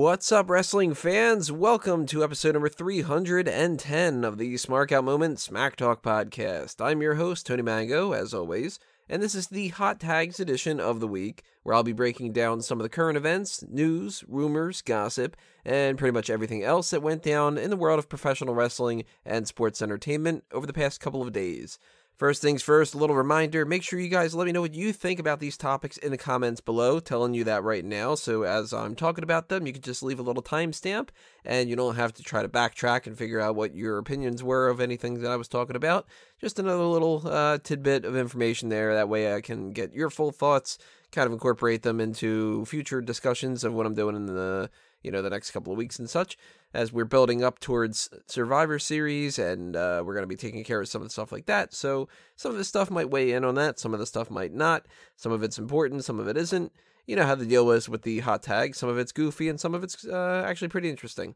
What's up, wrestling fans? Welcome to episode number 310 of the Smark Out Moment Smack Talk podcast. I'm your host, Tony Mango, as always, and this is the Hot Tags edition of the week, where I'll be breaking down some of the current events, news, rumors, gossip, and pretty much everything else that went down in the world of professional wrestling and sports entertainment over the past couple of days. First things first, a little reminder, make sure you guys let me know what you think about these topics in the comments below, telling you that right now, so as I'm talking about them, you can just leave a little timestamp, and you don't have to try to backtrack and figure out what your opinions were of anything that I was talking about. Just another little tidbit of information there, that way I can get your full thoughts, kind of incorporate them into future discussions of what I'm doing in the next couple of weeks and such, as we're building up towards Survivor Series, and we're going to be taking care of some of the stuff like that. So some of the stuff might weigh in on that, some of the stuff might not. Some of it's important, some of it isn't. You know how the deal is with the hot tag. Some of it's goofy, and some of it's actually pretty interesting.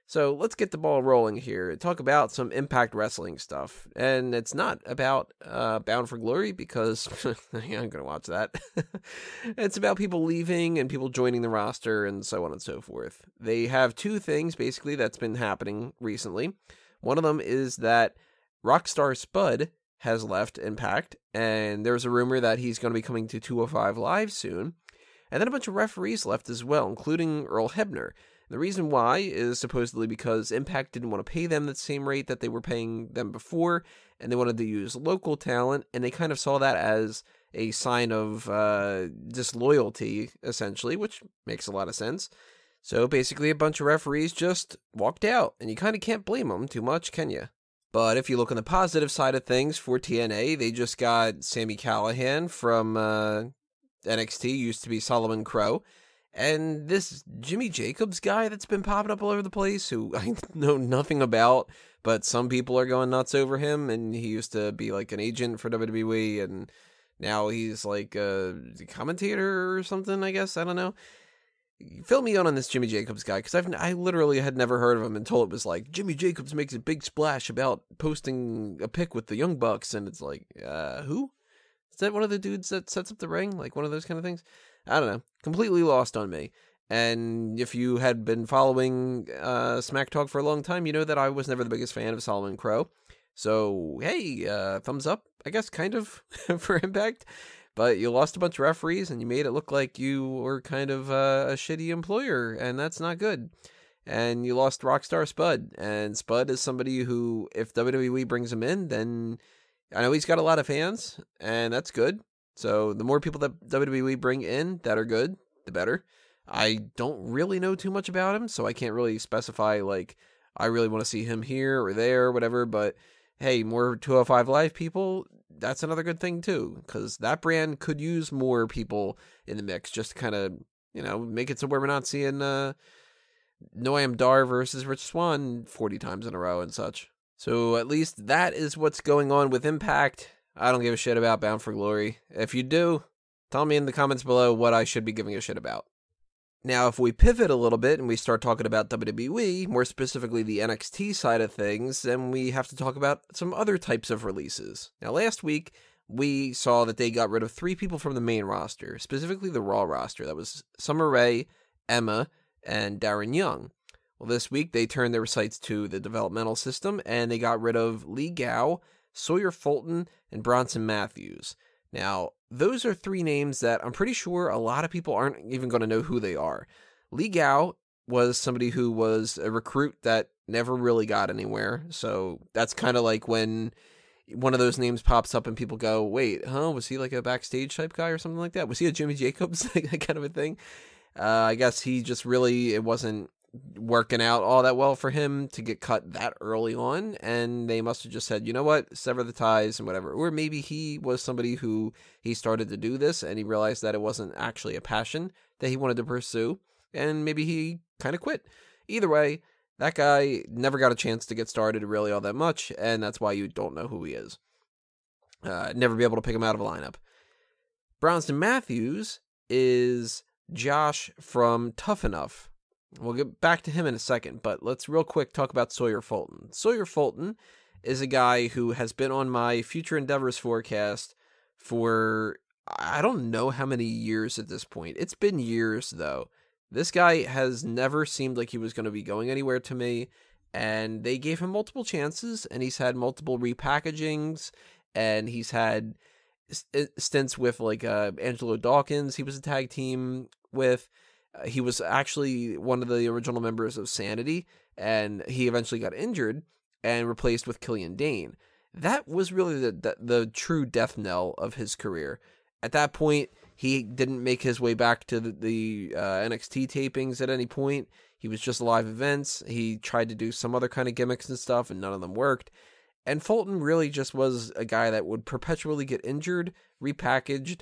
So let's get the ball rolling here and talk about some Impact Wrestling stuff. And it's not about Bound for Glory, because I'm going to watch that. It's about people leaving and people joining the roster and so on and so forth. They have two things, basically, that's been happening recently. One of them is that Rockstar Spud has left Impact, and there's a rumor that he's going to be coming to 205 Live soon. And then a bunch of referees left as well, including Earl Hebner. The reason why is supposedly because Impact didn't want to pay them the same rate that they were paying them before, and they wanted to use local talent, and they kind of saw that as a sign of disloyalty, essentially, which makes a lot of sense. So basically a bunch of referees just walked out, and you kind of can't blame them too much, can you? But if you look on the positive side of things for TNA, they just got Sami Callihan from NXT, used to be Solomon Crow. And this Jimmy Jacobs guy that's been popping up all over the place, who I know nothing about, but some people are going nuts over him, and he used to be like an agent for WWE, and now he's like a commentator or something, I guess, I don't know. Fill me in on this Jimmy Jacobs guy, because I literally had never heard of him until it was like, Jimmy Jacobs makes a big splash about posting a pic with the Young Bucks, and it's like, who? Is that one of the dudes that sets up the ring? Like one of those kind of things? I don't know. Completely lost on me. And if you had been following Smack Talk for a long time, you know that I was never the biggest fan of Solomon Crow. So, hey, thumbs up, I guess, kind of, for Impact. But you lost a bunch of referees, and you made it look like you were kind of a shitty employer, and that's not good. And you lost Rockstar Spud. And Spud is somebody who, if WWE brings him in, then I know he's got a lot of fans, and that's good. So the more people that WWE bring in that are good, the better. I don't really know too much about him, so I can't really specify, like, I really want to see him here or there or whatever, but hey, more 205 Live people, that's another good thing too, because that brand could use more people in the mix, just to kind of, make it so where we're not seeing Noam Dar versus Rich Swann 40 times in a row and such. So at least that is what's going on with Impact. I don't give a shit about Bound for Glory. If you do, tell me in the comments below what I should be giving a shit about. Now, if we pivot a little bit and we start talking about WWE, more specifically the NXT side of things, then we have to talk about some other types of releases. Now, last week, we saw that they got rid of 3 people from the main roster, specifically the Raw roster. That was Summer Rae, Emma, and Darren Young. Well, this week, they turned their sights to the developmental system, and they got rid of Lee Gao, Sawyer Fulton, and Bronson Matthews. Now, those are 3 names that I'm pretty sure a lot of people aren't even going to know who they are. Lee Gao was somebody who was a recruit that never really got anywhere, so that's kind of like when one of those names pops up and people go, wait, was he like a backstage type guy or something like that? Was he a Jimmy Jacobs kind of a thing? I guess he just really, it wasn't working out all that well for him to get cut that early on, and they must have just said, you know what, sever the ties and whatever. Or maybe he was somebody who he started to do this and he realized that it wasn't actually a passion that he wanted to pursue, and maybe he kind of quit. Either way, that guy never got a chance to get started really all that much, and that's why you don't know who he is. Never be able to pick him out of a lineup. Bronson Matthews is Josh from Tough Enough. We'll get back to him in a second, but let's real quick talk about Sawyer Fulton. Sawyer Fulton is a guy who has been on my future endeavors forecast for, I don't know how many years at this point. It's been years, though, This guy has never seemed like he was going to be going anywhere to me, and they gave him multiple chances, and he's had multiple repackagings, and he's had stints with like Angelo Dawkins he was a tag team with. He was actually one of the original members of Sanity, and he eventually got injured and replaced with Killian Dane. That was really the true death knell of his career. At that point, he didn't make his way back to the NXT tapings at any point. He was just live events. He tried to do some other kind of gimmicks and stuff, and none of them worked. And Fulton really just was a guy that would perpetually get injured, repackaged,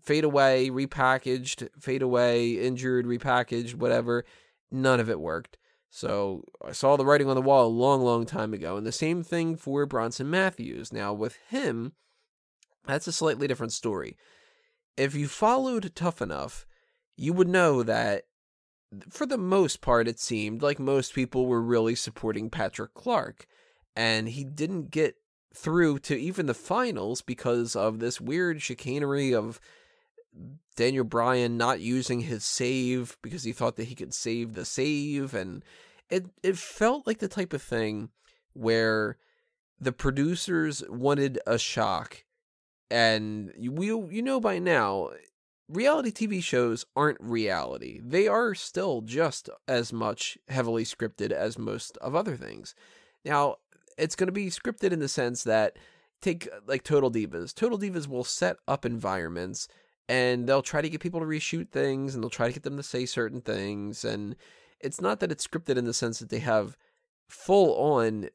fade away, repackaged, fade away, injured, repackaged, whatever. None of it worked. So I saw the writing on the wall a long, long time ago. And the same thing for Bronson Matthews. Now with him, that's a slightly different story. If you followed Tough Enough, you would know that for the most part, it seemed like most people were really supporting Patrick Clark. And he didn't get through to even the finals because of this weird chicanery of Daniel Bryan not using his save because he thought that he could save the save. And it felt like the type of thing where the producers wanted a shock. And you know by now, reality TV shows aren't reality. They are still just as much heavily scripted as most of other things. Now, it's going to be scripted in the sense that, take like Total Divas. Total Divas will set up environments, and they'll try to get people to reshoot things, and they'll try to get them to say certain things. And it's not that it's scripted in the sense that they have full-on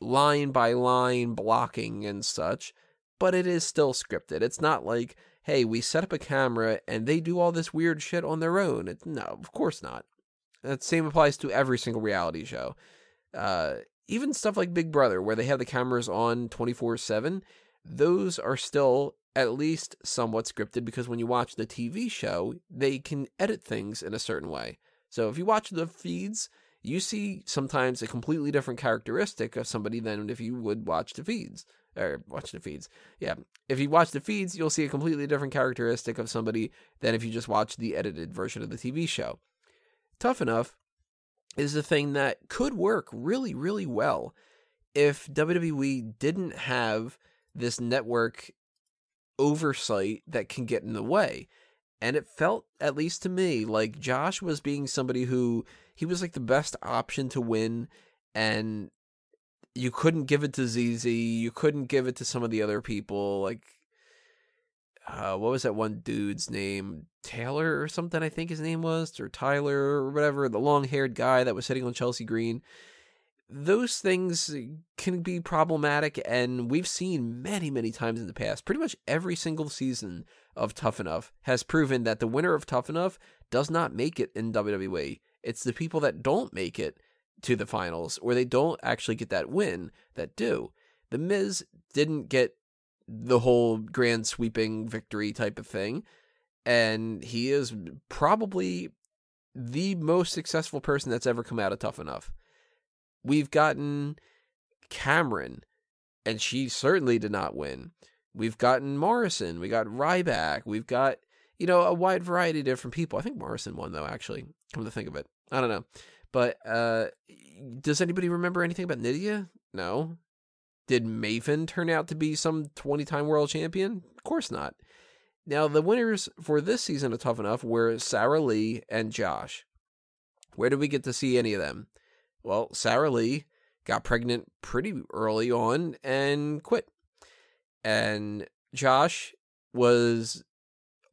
line-by-line blocking and such, but it is still scripted. It's not like, hey, we set up a camera, and they do all this weird shit on their own. No, of course not. That same applies to every single reality show. Even stuff like Big Brother, where they have the cameras on 24/7, those are still at least somewhat scripted because when you watch the TV show, they can edit things in a certain way. So if you watch the feeds, you see sometimes a completely different characteristic of somebody than if you would watch the feeds. Yeah. If you watch the feeds, you'll see a completely different characteristic of somebody than if you just watch the edited version of the TV show. Tough Enough is a thing that could work really, really well if WWE didn't have this network oversight that can get in the way. And it felt, at least to me, like Josh was being somebody who, he was like the best option to win, and you couldn't give it to ZZ, you couldn't give it to some of the other people, like, what was that one dude's name? Taylor or something, I think his name was, or Tyler or whatever, the long-haired guy that was sitting on Chelsea Green. Those things can be problematic, and we've seen many, many times in the past. Pretty much every single season of Tough Enough has proven that the winner of Tough Enough does not make it in WWE. It's the people that don't make it to the finals, or they don't actually get that win, that do. The Miz didn't get the whole grand sweeping victory type of thing, and he is probably the most successful person that's ever come out of Tough Enough. We've gotten Cameron, and she certainly did not win. We've gotten Morrison, we got Ryback, we've got, a wide variety of different people. I think Morrison won, though, actually, come to think of it. I don't know. But does anybody remember anything about Nydia? No. Did Maven turn out to be some 20-time world champion? Of course not. Now, the winners for this season of Tough Enough were Sarah Lee and Josh. Where did we get to see any of them? Well, Sarah Lee got pregnant pretty early on and quit. And Josh was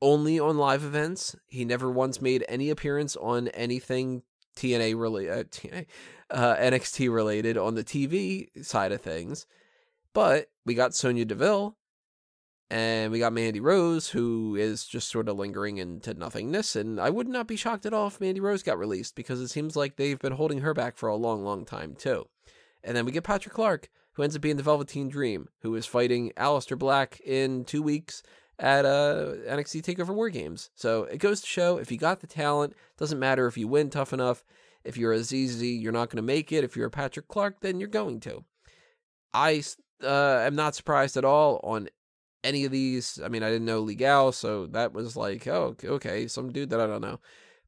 only on live events. He never once made any appearance on anything NXT related on the TV side of things. But we got Sonya Deville, and we got Mandy Rose, who is just sort of lingering into nothingness. And I would not be shocked at all if Mandy Rose got released, because it seems like they've been holding her back for a long, long time, too. And then we get Patrick Clark, who ends up being the Velveteen Dream, who is fighting Aleister Black in 2 weeks at NXT TakeOver War Games. So it goes to show, if you got the talent, doesn't matter if you win Tough Enough. If you're a ZZ, you're not going to make it. If you're a Patrick Clark, then you're going to. I am not surprised at all on any of these. I mean, I didn't know Lee Gao, so that was like, oh, okay, some dude that I don't know.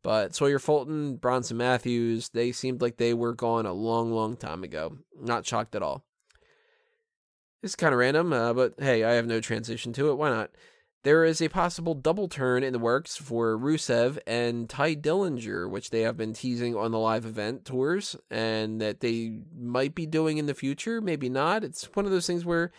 But Sawyer Fulton, Bronson Matthews, they seemed like they were gone a long, long time ago. Not shocked at all. It's kind of random, but hey, I have no transition to it. Why not? There is a possible double turn in the works for Rusev and Tye Dillinger, which they have been teasing on the live event tours, and that they might be doing in the future, maybe not. It's one of those things where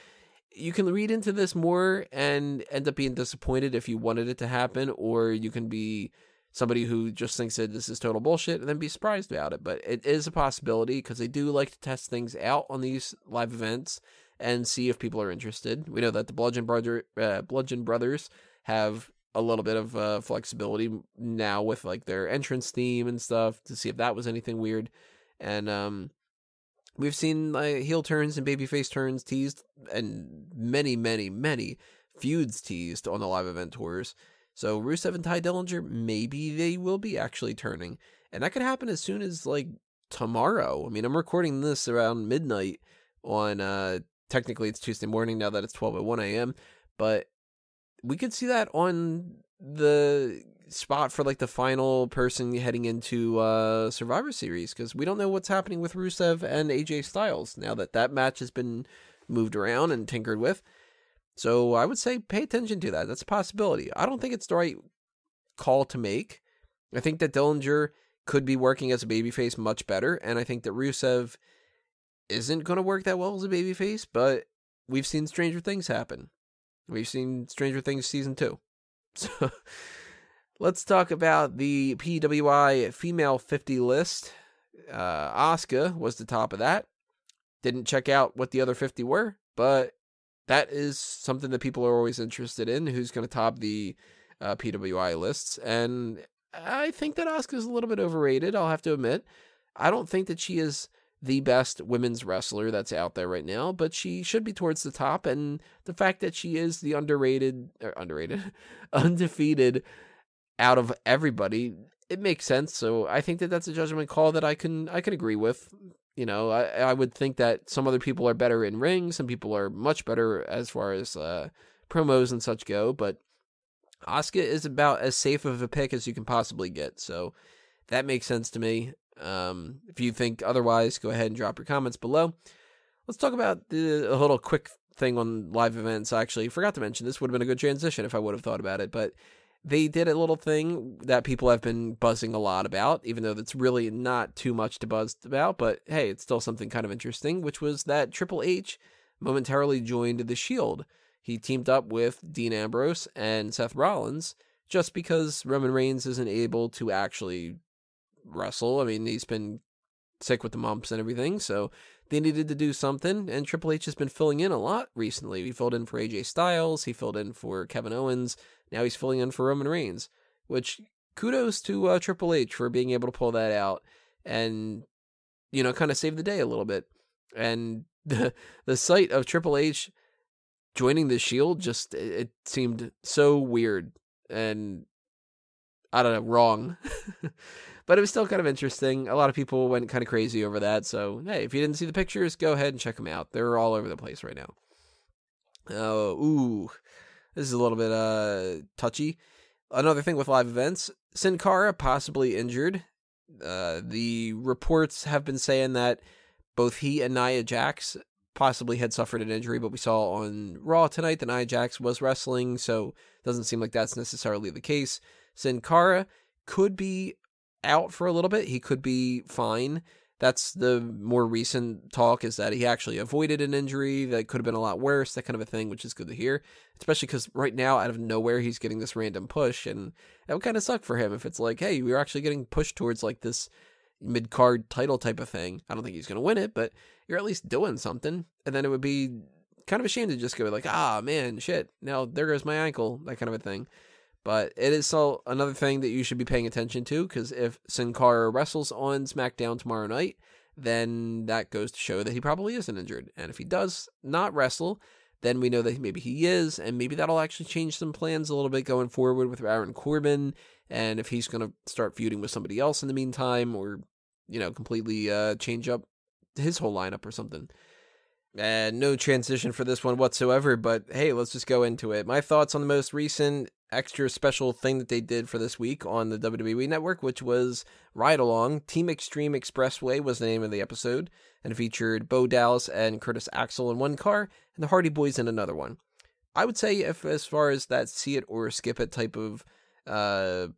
you can read into this more and end up being disappointed if you wanted it to happen, or you can be somebody who just thinks that this is total bullshit and then be surprised about it. But it is a possibility because they do like to test things out on these live events and see if people are interested. We know that the Bludgeon Brothers have a little bit of flexibility now with like their entrance theme and stuff to see if that was anything weird. And we've seen heel turns and babyface turns teased, and many, many, many feuds teased on the live event tours. So Rusev and Tye Dillinger, maybe they will be actually turning. And that could happen as soon as like tomorrow. I mean, I'm recording this around midnight on technically it's Tuesday morning now that it's 12:01 a.m. But we could see that on the spot for like the final person heading into Survivor Series, because we don't know what's happening with Rusev and AJ Styles now that match has been moved around and tinkered with. So I would say pay attention to that. That's a possibility. I don't think it's the right call to make. I think that Dillinger could be working as a babyface much better, and I think that Rusev isn't going to work that well as a babyface, but we've seen stranger things happen. We've seen Stranger Things Season 2. So let's talk about the PWI Female 50 list. Asuka was the top of that. Didn't check out what the other 50 were, but that is something that people are always interested in, who's going to top the PWI lists. And I think that Asuka's a little bit overrated, I'll have to admit. I don't think that she is the best women's wrestler that's out there right now, but she should be towards the top. And the fact that she is the undefeated out of everybody, it makes sense. So I think that that's a judgment call that I can agree with. You know, I would think that some other people are better in ring. Some people are much better as far as promos and such go. But Asuka is about as safe of a pick as you can possibly get. So that makes sense to me. If you think otherwise, go ahead and drop your comments below. Let's talk about a little quick thing on live events. I actually forgot to mention this. Would have been a good transition if I would have thought about it. But they did a little thing that people have been buzzing a lot about, even though that's really not too much to buzz about. But hey, it's still something kind of interesting, which was that Triple H momentarily joined the Shield. He teamed up with Dean Ambrose and Seth Rollins just because Roman Reigns isn't able to actually wrestle. I mean, he's been sick with the mumps and everything, so they needed to do something, and Triple H has been filling in a lot recently. He filled in for AJ Styles, he filled in for Kevin Owens, now he's filling in for Roman Reigns, which kudos to Triple H for being able to pull that out and, you know, kind of save the day a little bit. And the sight of Triple H joining the Shield just, it seemed so weird and, I don't know, wrong. But it was still kind of interesting. A lot of people went kind of crazy over that. So, hey, if you didn't see the pictures, go ahead and check them out. They're all over the place right now. This is a little bit touchy. Another thing with live events, Sin Cara possibly injured. The reports have been saying that both he and Nia Jax possibly had suffered an injury, but we saw on Raw tonight that Nia Jax was wrestling, so it doesn't seem like that's necessarily the case. Sin Cara could be out for a little bit. He could be fine. That's the more recent talk, is that he actually avoided an injury that could have been a lot worse, that kind of a thing, which is good to hear, especially because right now, out of nowhere, he's getting this random push, and that would kind of suck for him if it's like, hey, we're actually getting pushed towards like this mid-card title type of thing. I don't think he's going to win it, but you're at least doing something, and then it would be kind of a shame to just go like, ah, man, shit, now there goes my ankle, that kind of a thing. But it is still another thing that you should be paying attention to, because if Sin Cara wrestles on SmackDown tomorrow night, then that goes to show that he probably isn't injured. And if he does not wrestle, then we know that maybe he is, and maybe that'll actually change some plans a little bit going forward with Baron Corbin, and if he's going to start feuding with somebody else in the meantime, or, you know, completely change up his whole lineup or something. And no transition for this one whatsoever, but hey, let's just go into it. My thoughts on the most recent extra special thing that they did for this week on the WWE Network, which was Ride Along. Team Extreme Expressway was the name of the episode, and it featured Bo Dallas and Curtis Axel in one car, and the Hardy Boys in another one. I would say, if as far as that see it or skip it type of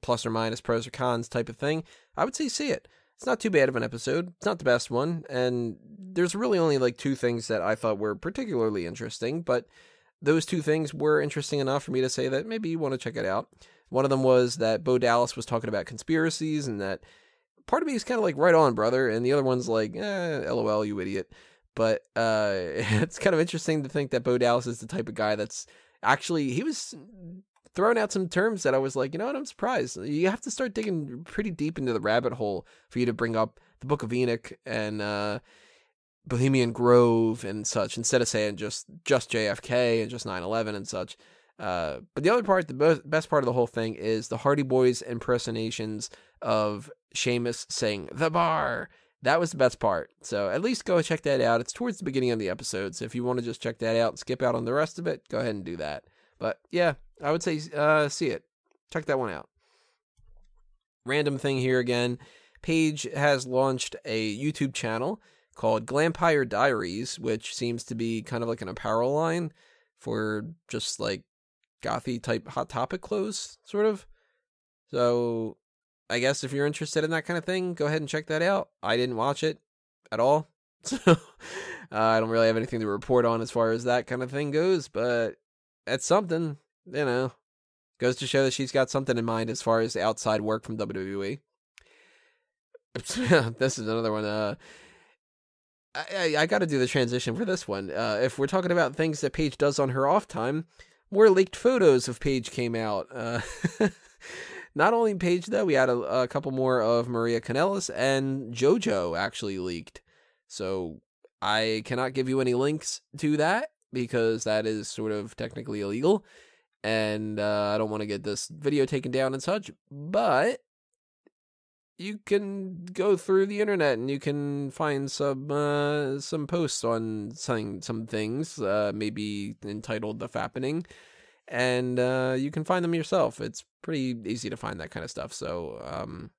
plus or minus pros or cons type of thing, I would say see it. It's not too bad of an episode. It's not the best one, and there's really only like two things that I thought were particularly interesting, but those two things were interesting enough for me to say that maybe you want to check it out. One of them was that Bo Dallas was talking about conspiracies, and that part of me is kind of like, right on, brother, and the other one's like, LOL, you idiot. But it's kind of interesting to think that Bo Dallas is the type of guy that's actually, he was throwing out some terms that I was like, you know what, I'm surprised. You have to start digging pretty deep into the rabbit hole for you to bring up the Book of Enoch and Bohemian Grove and such, instead of saying just JFK and just 9/11 and such. But the other part, the best part of the whole thing, is the Hardy Boys impersonations of Sheamus saying "the bar." That was the best part. So at least go check that out. It's towards the beginning of the episode, so if you want to just check that out and skip out on the rest of it, go ahead and do that. But yeah, I would say see it. Check that one out. Random thing here again. Paige has launched a YouTube channel called Glampire Diaries, which seems to be kind of like an apparel line for just like gothy type Hot Topic clothes, sort of. So I guess if you're interested in that kind of thing, go ahead and check that out. I didn't watch it at all, so I don't really have anything to report on as far as that kind of thing goes, but it's something, you know. Goes to show that she's got something in mind as far as the outside work from WWE. This is another one. I got to do the transition for this one. If we're talking about things that Paige does on her off time, more leaked photos of Paige came out. Not only Paige, though, we had a couple more of Maria Kanellis, and JoJo actually leaked. So I cannot give you any links to that, because that is sort of technically illegal, and I don't want to get this video taken down and such, but you can go through the internet and you can find some posts on some things, maybe entitled "The Fappening," and you can find them yourself. It's pretty easy to find that kind of stuff. So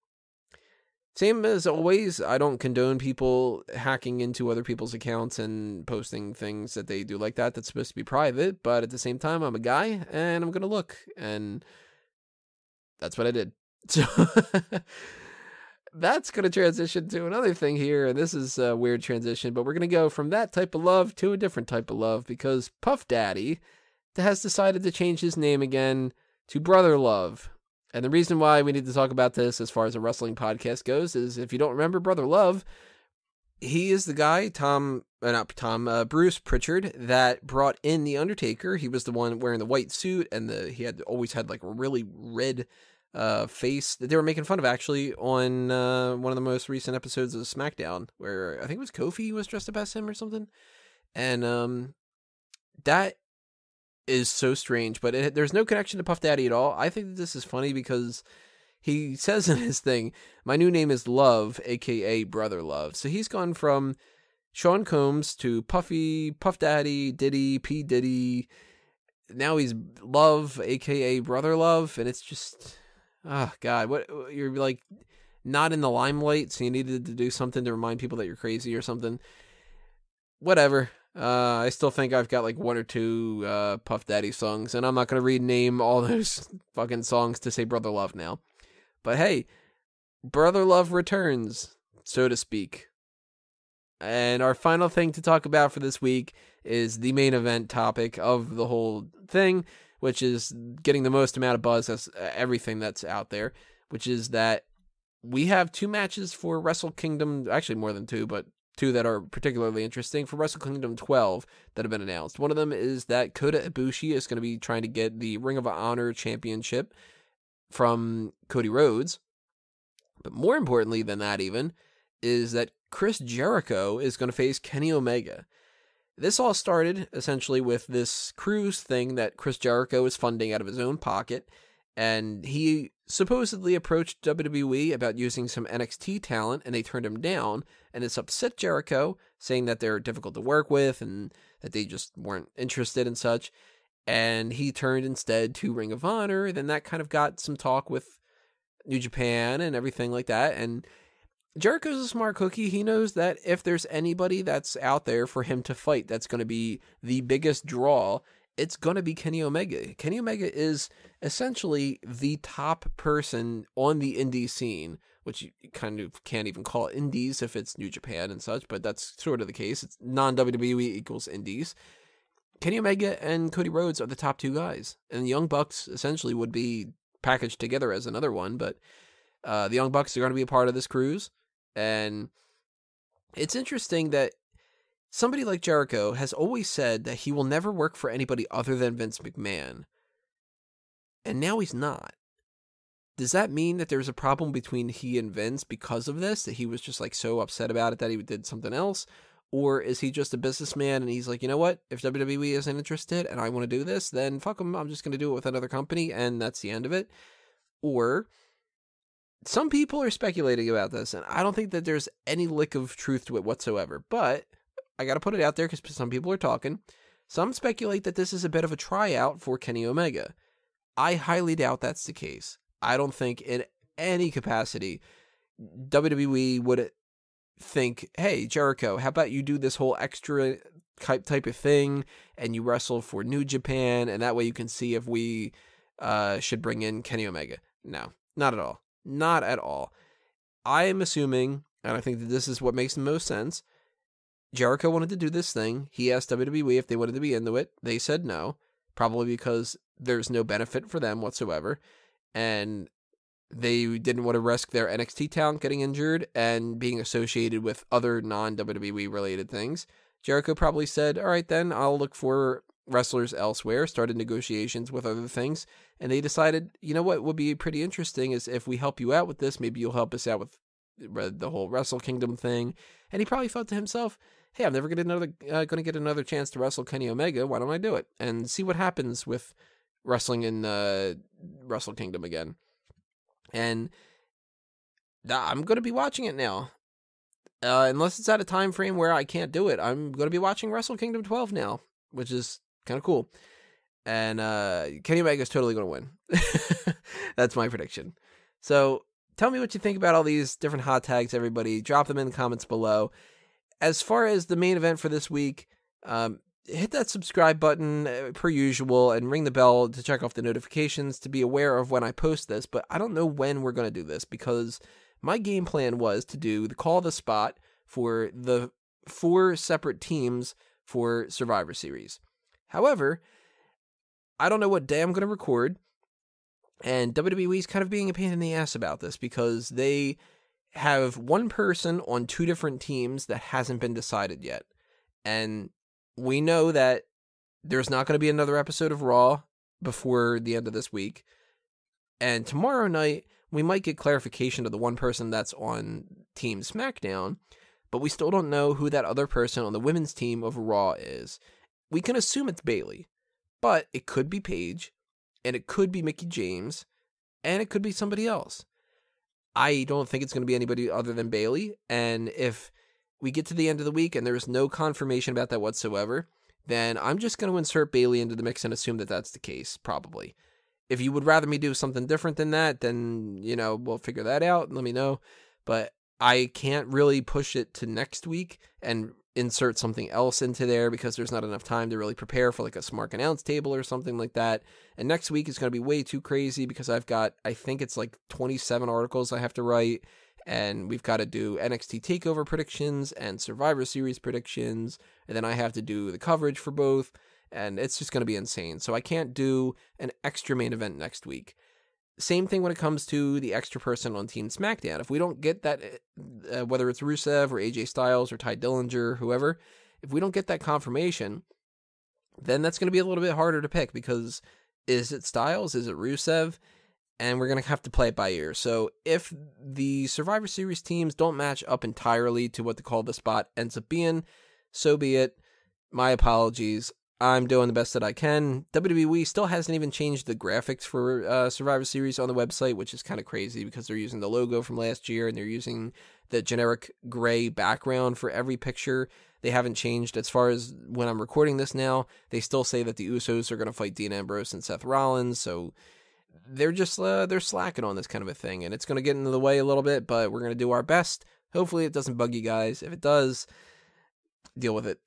same as always, I don't condone people hacking into other people's accounts and posting things that they do like that that's supposed to be private, but at the same time, I'm a guy and I'm gonna look, and that's what I did. So that's going to transition to another thing here, and this is a weird transition, but we're going to go from that type of love to a different type of love, because Puff Daddy has decided to change his name again to Brother Love. And the reason why we need to talk about this as far as a wrestling podcast goes is, if you don't remember Brother Love, he is the guy, Bruce Pritchard, that brought in The Undertaker. He was the one wearing the white suit, and he had always had like a really red face that they were making fun of, actually, on one of the most recent episodes of SmackDown, where I think it was Kofi was dressed up as him or something. And that is so strange, but there's no connection to Puff Daddy at all. I think that this is funny because he says in his thing, "My new name is Love, aka Brother Love." So he's gone from Sean Combs to Puffy, Puff Daddy, Diddy, P. Diddy. Now he's Love, aka Brother Love, and it's just, oh God, what, you're like not in the limelight, so you needed to do something to remind people that you're crazy or something. Whatever. I still think I've got like one or two Puff Daddy songs, and I'm not going to rename all those fucking songs to say Brother Love now. But hey, Brother Love returns, so to speak. And our final thing to talk about for this week is the main event topic of the whole thing, which is getting the most amount of buzz as everything that's out there, which is that we have two matches for Wrestle Kingdom, actually more than two, but two that are particularly interesting for Wrestle Kingdom 12 that have been announced. One of them is that Kota Ibushi is going to be trying to get the Ring of Honor Championship from Cody Rhodes. But more importantly than that even, is that Chris Jericho is going to face Kenny Omega. This all started essentially with this cruise thing that Chris Jericho is funding out of his own pocket, and he supposedly approached WWE about using some NXT talent, and they turned him down, and it's upset Jericho, saying that they're difficult to work with and that they just weren't interested and such. and he turned instead to Ring of Honor. Then that kind of got some talk with New Japan and everything like that. And Jericho's a smart cookie. He knows that if there's anybody that's out there for him to fight that's going to be the biggest draw, it's going to be Kenny Omega. Kenny Omega is essentially the top person on the indie scene, which you kind of can't even call it indies if it's New Japan and such, but that's sort of the case. It's non-WWE equals indies. Kenny Omega and Cody Rhodes are the top two guys, and the Young Bucks essentially would be packaged together as another one, but the Young Bucks are going to be a part of this cruise. And it's interesting that somebody like Jericho has always said that he will never work for anybody other than Vince McMahon. And now he's not. Does that mean that there's a problem between he and Vince because of this? That he was just like so upset about it that he did something else? Or is he just a businessman and he's like, you know what? If WWE isn't interested and I want to do this, then fuck them. I'm just going to do it with another company and that's the end of it. Or some people are speculating about this, and I don't think that there's any lick of truth to it whatsoever. But I got to put it out there because some people are talking. Some speculate that this is a bit of a tryout for Kenny Omega. I highly doubt that's the case. I don't think in any capacity WWE would think, hey, Jericho, how about you do this whole extra type of thing and you wrestle for New Japan, and that way you can see if we should bring in Kenny Omega. No, not at all. Not at all. I am assuming, and I think that this is what makes the most sense, Jericho wanted to do this thing. He asked WWE if they wanted to be into it. They said no, probably because there's no benefit for them whatsoever. And they didn't want to risk their NXT talent getting injured and being associated with other non-WWE related things. Jericho probably said, all right, then I'll look for wrestlers elsewhere, started negotiations with other things, and they decided, you know what would be pretty interesting is if we help you out with this, maybe you'll help us out with the whole Wrestle Kingdom thing. And he probably thought to himself, hey, I'm never going to get another chance to wrestle Kenny Omega. Why don't I do it and see what happens with wrestling in Wrestle Kingdom again? And I'm going to be watching it now. Unless it's at a time frame where I can't do it, I'm going to be watching Wrestle Kingdom 12 now, which is kind of cool. And Kenny Omega is totally going to win. That's my prediction. So tell me what you think about all these different hot tags, everybody. Drop them in the comments below. As far as the main event for this week, hit that subscribe button per usual and ring the bell to check off the notifications to be aware of when I post this. But I don't know when we're going to do this because my game plan was to do the Call the Spot for the 4 separate teams for Survivor Series. However, I don't know what day I'm going to record, and WWE is kind of being a pain in the ass about this because they have one person on 2 different teams that hasn't been decided yet. And we know that there's not going to be another episode of Raw before the end of this week. And tomorrow night, we might get clarification of the one person that's on Team SmackDown, but we still don't know who that other person on the women's team of Raw is. We can assume it's Bayley, but it could be Paige, and it could be Mickie James, and it could be somebody else. I don't think it's going to be anybody other than Bayley, and if we get to the end of the week and there's no confirmation about that whatsoever, then I'm just going to insert Bayley into the mix and assume that that's the case, probably. If you would rather me do something different than that, then, we'll figure that out and let me know. But I can't really push it to next week and insert something else into there because there's not enough time to really prepare for like a Smark announce table or something like that. And next week is going to be way too crazy because I've got, I think it's like 27 articles I have to write. And we've got to do NXT TakeOver predictions and Survivor Series predictions. And then I have to do the coverage for both. And it's just going to be insane. So I can't do an extra main event next week. Same thing when it comes to the extra person on Team SmackDown. If we don't get that, whether it's Rusev or AJ Styles or Tye Dillinger, whoever, if we don't get that confirmation, then that's going to be a little bit harder to pick because is it Styles? Is it Rusev? And we're going to have to play it by ear. So if the Survivor Series teams don't match up entirely to what the Call the Spot ends up being, so be it. My apologies. I'm doing the best that I can. WWE still hasn't even changed the graphics for Survivor Series on the website, which is kind of crazy because they're using the logo from last year and they're using the generic gray background for every picture. They haven't changed as far as when I'm recording this now. They still say that the Usos are going to fight Dean Ambrose and Seth Rollins, so they're just they're slacking on this kind of a thing, and it's going to get into the way a little bit, but we're going to do our best. Hopefully it doesn't bug you guys. If it does, deal with it.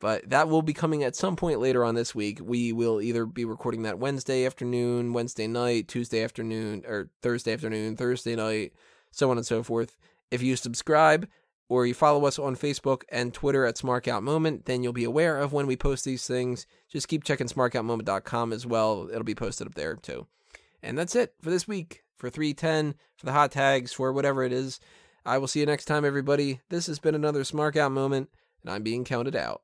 But that will be coming at some point later on this week. We will either be recording that Wednesday afternoon, Wednesday night, Tuesday afternoon, or Thursday afternoon, Thursday night, so on and so forth. If you subscribe or you follow us on Facebook and Twitter at SmarkOutMoment, then you'll be aware of when we post these things. Just keep checking SmarkOutMoment.com as well. It'll be posted up there too. And that's it for this week. For 310, for the hot tags, for whatever it is. I will see you next time, everybody. This has been another Smark Out Moment, and I'm being counted out.